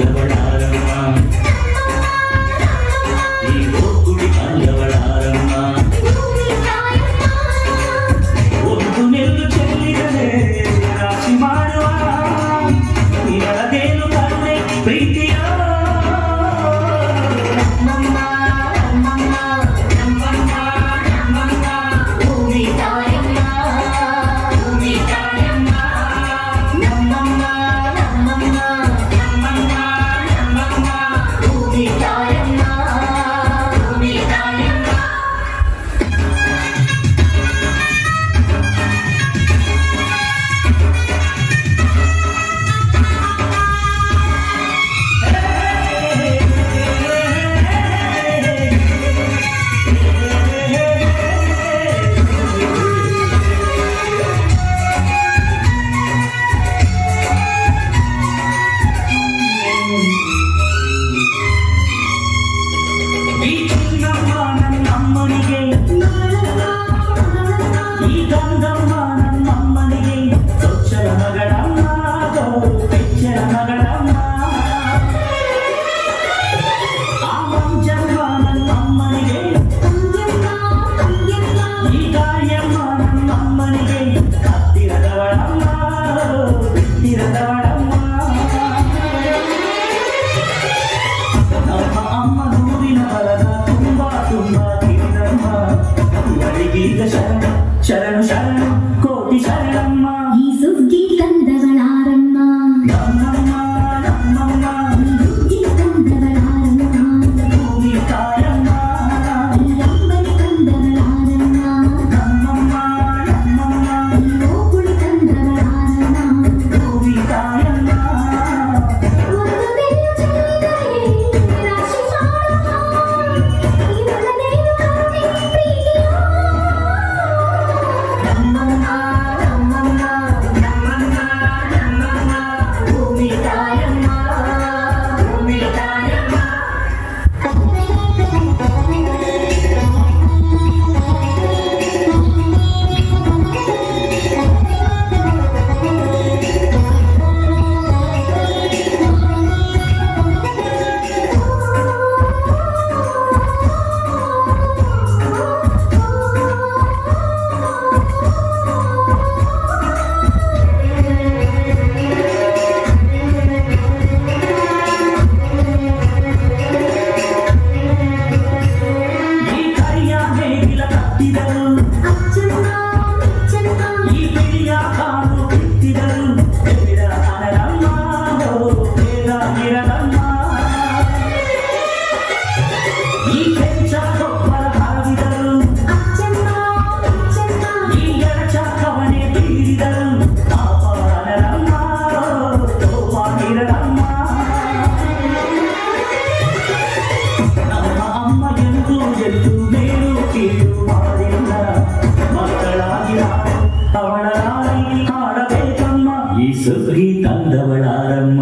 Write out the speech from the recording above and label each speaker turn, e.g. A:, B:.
A: ತಂದವಳಾರಮ್ಮ ಈ ಗೋಕುಡಿ ತಂದವಳಾರಮ್ಮ ಒಂದು ನೆಲ್ಲು ಚೆಲ್ಲಿದರೆ ರಾಶಿ ಮಾಡುವ ಇವಳದೇನು ಕರುಣೆ ಪ್ರೀತಿಯ ಶರಣು ಶರಣು ಕೋಟಿ ಶರಣಮ್ಮ
B: ಈ ಸುಗ್ಗಿ ತಂದವಳಾರಮ್ಮ
A: ನಮ್ಮಮ್ಮ ನಮ್ಮಮ್ಮ
B: ಈ ಸುಗ್ಗಿ ತಂದವಳಾರಮ್ಮ
A: ಭೂಮಿ ತಾಯಮ್ಮ
B: ಈ ಅಂಬಲಿ ತಂದವಳಾರಮ್ಮ
A: ನಮ್ಮಮ್ಮ ನಮ್ಮಮ್ಮ
B: ಈ ಗೋಕುಳಿ ತಂದವಳಾರಮ್ಮ
A: ಭೂಮಿ ತಾಯಮ್ಮ
B: ಒಂದು ನೆಲ್ಲು ಚೆಲ್ಲಿದರೆ ರಾಶಿ ಮಾಡುವ ಇವಳದೇನು ಕರುಣೆ ಪ್ರೀತಿಯ
A: ಅವಳ ಆಡಬೇಕಮ್ಮ ಈ ಸುಗ್ಗಿ ತಂದವಳಾರಮ್ಮ.